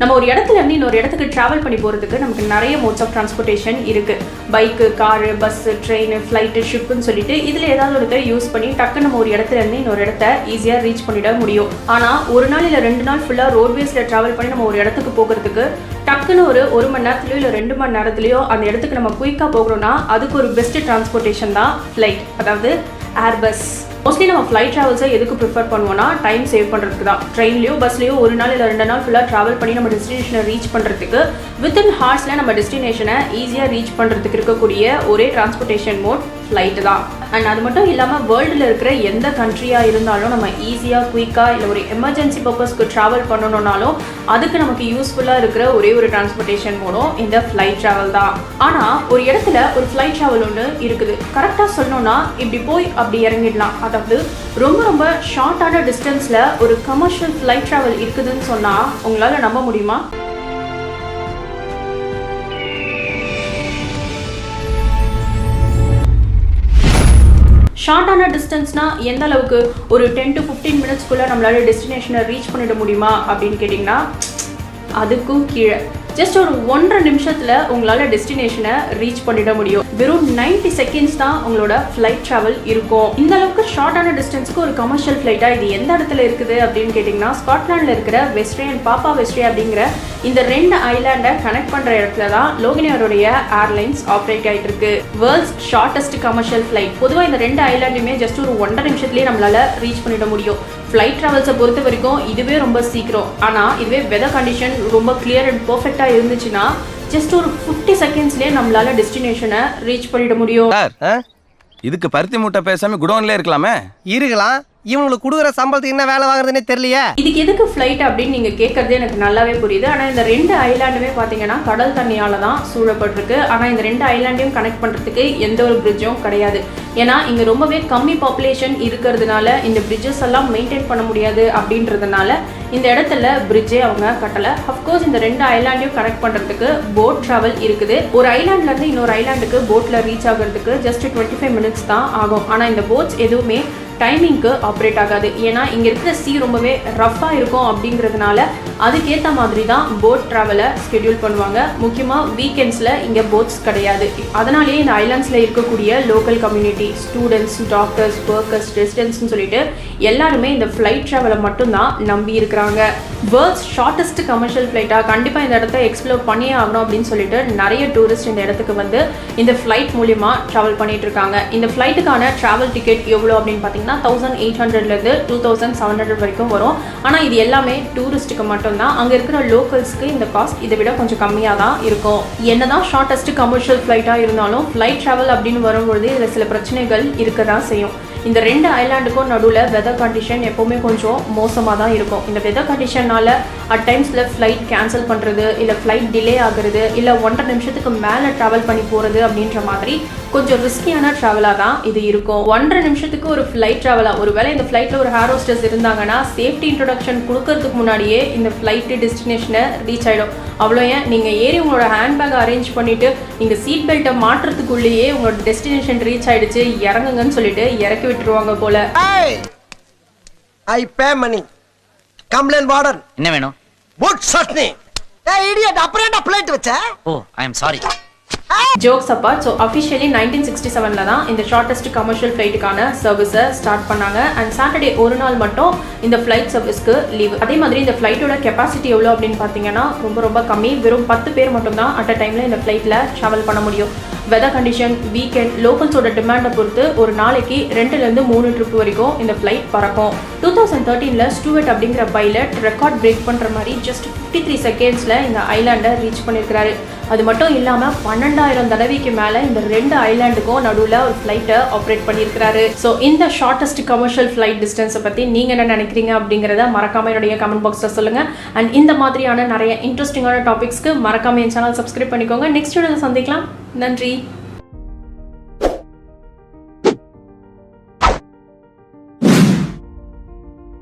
நம்ம ஒரு இடத்துல இருந்து இன்னொரு இடத்துக்கு டிராவல் பண்ணி போகிறதுக்கு நமக்கு நிறைய மோட்ஸ் ஆஃப் டிரான்ஸ்போர்ட்டேஷன் இருக்குது. Bike, car, bus, train, flight, ஷிப்புன்னு சொல்லிட்டு இதில் ஏதாவது ஒருத்தர் யூஸ் பண்ணி டக்கு நம்ம ஒரு இடத்துல இருந்து இன்னொரு இடத்த ஈஸியாக ரீச் பண்ணிட முடியும். ஆனால் ஒரு நாள் இல்லை 2 நாள் ஃபுல்லாக ரோட்வேஸில் ட்ராவல் பண்ணி நம்ம ஒரு இடத்துக்கு போகிறதுக்கு டக்குன்னு ஒரு மணி நேரத்துலையோ இல்லை 2 மணி நேரத்துலையோ அந்த இடத்துக்கு நம்ம குயிக்காக போகிறோம்னா அதுக்கு ஒரு பெஸ்ட் டிரான்ஸ்போர்ட்டேஷன் தான் ஃப்ளைட், அதாவது ஏர்பஸ். மோஸ்ட்லி நம்ம ஃப்ளைட் ட்ராவல்ஸை எதுக்கு ப்ரிஃபர் பண்ணுவோம்னா டைம் சேவ் பண்ணுறதுக்கு தான். ட்ரெயின்லையோ பஸ்லையோ ஒரு நாள் இல்லை 2 நாள் ஃபுல்லாக ட்ராவல் பண்ணி நம்ம டெஸ்டினேஷனை ரீச் பண்ணுறதுக்கு வித்தின் ஹார்ஸில் நம்ம டெஸ்டினேஷனை ஈஸியாக ரீச் பண்ணுறதுக்கு இருக்கக்கூடிய ஒரே டிரான்ஸ்போர்ட்டேஷன் மோட் ஃப்ளைட்டு தான். அண்ட் அது மட்டும் இல்லாமல் வேர்ல்டில் இருக்கிற எந்த கண்ட்ரியாக இருந்தாலும் நம்ம ஈஸியாக குயிக்காக இல்லை ஒரு எமர்ஜென்சி பர்பஸ்க்கு ட்ராவல் பண்ணணுன்னாலும் அதுக்கு நமக்கு யூஸ்ஃபுல்லாக இருக்கிற ஒரே ஒரு டிரான்ஸ்போர்ட்டேஷன் மோடும் இந்த ஃப்ளைட் ட்ராவல் தான். ஆனால் ஒரு இடத்துல ஒரு ஃப்ளைட் ட்ராவல் ஒன்று இருக்குது. கரெக்டாக சொல்லணும்னா இப்படி போய் அப்படி இறங்கிடலாம். அதாவது ரொம்ப ரொம்ப ஷார்ட்டான டிஸ்டன்ஸில் ஒரு கமர்ஷியல் ஃப்ளைட் ட்ராவல் இருக்குதுன்னு சொன்னால் உங்களால் நம்ப முடியுமா? ஷார்ட்டான டிஸ்டன்ஸ்னா எந்த அளவுக்கு ஒரு 10 to 15 மினிட்ஸ்க்குள்ளே நம்மளால டெஸ்டினேஷனை ரீச் பண்ணிட முடியுமா அப்படின்னு கேட்டிங்கன்னா அதுக்கும் கீழே ஜஸ்ட் ஒரு 1.5 நிமிஷத்தில் உங்களால் டெஸ்டினேஷனை ரீச் பண்ணிட முடியும். வெறும் 90 செகண்ட்ஸ் தான் உங்களோட ஃப்ளைட் ட்ராவல் இருக்கும். இந்த அளவுக்கு ஷார்ட்டான டிஸ்டன்ஸ்க்கு ஒரு கமர்ஷியல் ஃப்ளைட்டாக இது எந்த இடத்துல இருக்குது அப்படின்னு கேட்டிங்கன்னா ஸ்காட்லாண்டில் இருக்கிற வெஸ்ட்ரே அண்ட் பாப்பா வெஸ்ட்ரே அப்படிங்கிற இந்த 2 ஐலாண்டை கனெக்ட் பண்ணுற இடத்துல தான் லோகினியருடைய ஏர்லைன்ஸ் ஆப்ரேட் ஆகிட்டு இருக்கு. World's shortest commercial flight. பொதுவாக இந்த 2 ஐலாண்டுமே ஜஸ்ட் ஒரு 1.5 நிமிஷத்துலேயே நம்மளால ரீச் பண்ணிட முடியும். ஃப்ளைட் ட்ராவல்ஸை பொறுத்த வரைக்கும் இதுவே ரொம்ப சீக்கிரம். ஆனால் இதுவே வெதர் கண்டிஷன் ரொம்ப கிளியர் அண்ட் பர்ஃபெக்டாக இருந்துச்சுன்னா ஜஸ்ட் ஒரு 50 செகண்ட்ஸ்லேயே நம்மளால டெஸ்டினேஷனை ரீச் பண்ணிட முடியும். இதுக்கு பருத்தி மூட்டை பேசாம குடோன்ல இருக்கலாமே. இருக்கலாம். இவங்களுக்கு கொடுக்குற சம்பளத்துக்கு என்ன வேலை வாங்குறதுன்னே தெரியலையே. இதுக்கு எதுக்கு ஃப்ளைட் அப்படின்னு நீங்கள் கேட்கறது எனக்கு நல்லாவே புரியுது. ஆனால் இந்த 2 ஐலாண்டுமே பார்த்தீங்கன்னா கடல் தண்ணியால் தான் சூழப்பட்டிருக்கு. ஆனால் இந்த 2 ஐலாண்டையும் கனெக்ட் பண்ணுறதுக்கு எந்த ஒரு பிரிட்ஜும் கிடையாது. ஏன்னா இங்கே ரொம்பவே கம்மி பாப்புலேஷன் இருக்கிறதுனால இந்த பிரிட்ஜஸ் எல்லாம் மெயின்டைன் பண்ண முடியாது. அப்படின்றதுனால இந்த இடத்துல பிரிட்ஜே அவங்க கட்டலை. அஃப்கோர்ஸ் இந்த 2 ஐலாண்டையும் கனெக்ட் பண்ணுறதுக்கு போட் ட்ராவல் இருக்குது. ஒரு ஐலாண்ட்லேருந்து இன்னொரு ஐலாண்டுக்கு போட்டில் ரீச் ஆகிறதுக்கு ஜஸ்ட் 25 மினிட்ஸ் தான் ஆகும். ஆனால் இந்த போட்ஸ் எதுவுமே டைமிங்க்கு ஆப்ரேட் ஆகாது. ஏன்னா இங்கே இருக்கிற சீ ரொம்பவே ரஃப்பாக இருக்கும். அப்படிங்கிறதுனால அதுக்கேற்ற மாதிரி தான் போட் ட்ராவலை ஸ்கெடியூல் பண்ணுவாங்க. முக்கியமாக வீக்கெண்ட்ஸில் இங்கே போட்ஸ் கிடையாது. அதனாலேயே இந்த ஐலாண்ட்ஸில் இருக்கக்கூடிய local community, students, doctors, workers, ரெசிடென்ட்ஸ்னு சொல்லிட்டு எல்லாருமே இந்த ஃப்ளைட் ட்ராவலை மட்டும்தான் நம்பி இருக்கிறாங்க. வேர்ல்ட்ஸ் ஷார்ட்டஸ்ட் கமர்ஷியல் ஃப்ளைட்டாக கண்டிப்பாக இந்த இடத்த எக்ஸ்ப்ளோர் பண்ணியே ஆகணும் அப்படின்னு சொல்லிட்டு நிறைய டூரிஸ்ட் இந்த இடத்துக்கு வந்து இந்த ஃப்ளைட் மூலிமா ட்ராவல் பண்ணிட்டு இருக்காங்க. இந்த ஃப்ளைட்டுக்கான ட்ராவல் டிக்கெட் எவ்வளோ அப்படின்னு பார்த்தீங்கன்னா 1800லேருந்து 2700 வரைக்கும் வரும். ஆனால் இது எல்லாமே டூரிஸ்ட்டுக்கு மட்டும்தான். அங்கே இருக்கிற லோக்கல்ஸ்க்கு இந்த காஸ்ட் இதை விட கொஞ்சம் கம்மியாக தான் இருக்கும். என்னதான் ஷார்ட்டஸ்ட் கமர்ஷியல் ஃப்ளைட்டாக இருந்தாலும் ஃப்ளைட் ட்ராவல் அப்படின்னு வரும்பொழுது இதில் சில பிரச்சனைகள் இருக்க தான் செய்யும். இந்த 2 ஐலாண்டுக்கும் நடுவில் வெதர் கண்டிஷன் எப்போவுமே கொஞ்சம் மோசமாக தான் இருக்கும். இந்த வெதர் கண்டிஷனால் அட் டைம்ஸில் ஃப்ளைட் கேன்சல் பண்ணுறது, இல்லை ஃப்ளைட் டிலே ஆகுறது, இல்லை 1.5 நிமிஷத்துக்கு மேலே ட்ராவல் பண்ணி போகிறது அப்படின்ற மாதிரி கொஞ்சம் ரிஸ்கியான ட்ராவலாக தான் இது இருக்கும். 1.5 நிமிஷத்துக்கு ஒரு ஃப்ளைட் ட்ராவலாக. ஒருவேளை இந்த ஃப்ளைட்டில் ஒரு ஏர் ஹோஸ்டஸ் இருந்தாங்கன்னா சேஃப்டி இன்ட்ரொடக்ஷன் கொடுக்கறதுக்கு முன்னாடியே இந்த ஃப்ளைட்டு டெஸ்டினேஷனை ரீச் ஆகிடும். அவ்வளோ ஏன் நீங்கள் ஏறி உங்களோட ஹேண்ட்பேக் அரேஞ்ச் பண்ணிவிட்டு நீங்கள் சீட் பெல்ட்டை மாட்டுறதுக்குள்ளேயே உங்களோட டெஸ்டினேஷன் ரீச் ஆகிடுச்சு, இறங்குங்கன்னு சொல்லிட்டு இறக்கி விட்டுருவாங்க போல. I pay money. Complaint warden. என்ன வேணும்? புட் சட்னி. ஏய் இடியட், அப்புறம் என்ன பிளேட் வச்ச? Oh I am sorry. Jokes apart. So officially 1967 தான் இந்த ஷார்ட்டஸ்ட் கமர்ஷியல் ஃப்ளைட்டுக்கான சர்வீஸை ஸ்டார்ட் பண்ணாங்க. அண்ட் சாட்டர்டே ஒரு நாள் மட்டும் இந்த ஃப்ளைட் சர்வீஸ்க்கு லீவ். அதே மாதிரி இந்த ஃப்ளைட்டோட கெப்பாசிட்டி எவ்வளோ அப்படின்னு பார்த்தீங்கன்னா ரொம்ப ரொம்ப கம்மி. வெறும் 10 பேர் மட்டும்தான் அட் அ டைமில் இந்த ஃப்ளைட்டில் ட்ராவல் பண்ண முடியும். வெதர் கண்டிஷன், வீக்கெண்ட், லோக்கல்ஸோட டிமாண்டை பொறுத்து ஒரு நாளைக்கு 2லேருந்து 3 ட்ரிப் வரைக்கும் இந்த ஃப்ளைட் பறக்கும். 2013 ஸ்டூவர்ட் அப்படிங்கிற பைலட் ரெக்கார்ட் பிரேக் பண்ணுற மாதிரி ஜஸ்ட் 53 செகண்ட்ஸில் இந்த ஐலாண்டை ரீச் பண்ணியிருக்கிறாரு. அது மட்டும் இல்லாமல் 12,000 தடவைக்கு மேலே இந்த 2 ஐலாண்டுக்கும் நடுவில் ஒரு ஃப்ளைட்டை ஆப்ரேட் பண்ணியிருக்கிறாரு. ஸோ இந்த ஷார்ட்டஸ்ட் கமர்ஷியல் ஃப்ளைட் டிஸ்டன்ஸை பற்றி நீங்கள் என்ன நினைக்கிறீங்க அப்படிங்கிறத மறக்காம என்னுடைய கமெண்ட் பாக்ஸில் சொல்லுங்கள். அண்ட் இந்த மாதிரியான நிறைய இன்ட்ரெஸ்டிங்கான டாபிக்ஸ்க்கு மறக்காம என் சேனல் சப்ஸ்கிரைப் பண்ணிக்கோங்க. நெக்ஸ்ட் வீடியோவில் சந்திக்கலாம். நன்றி.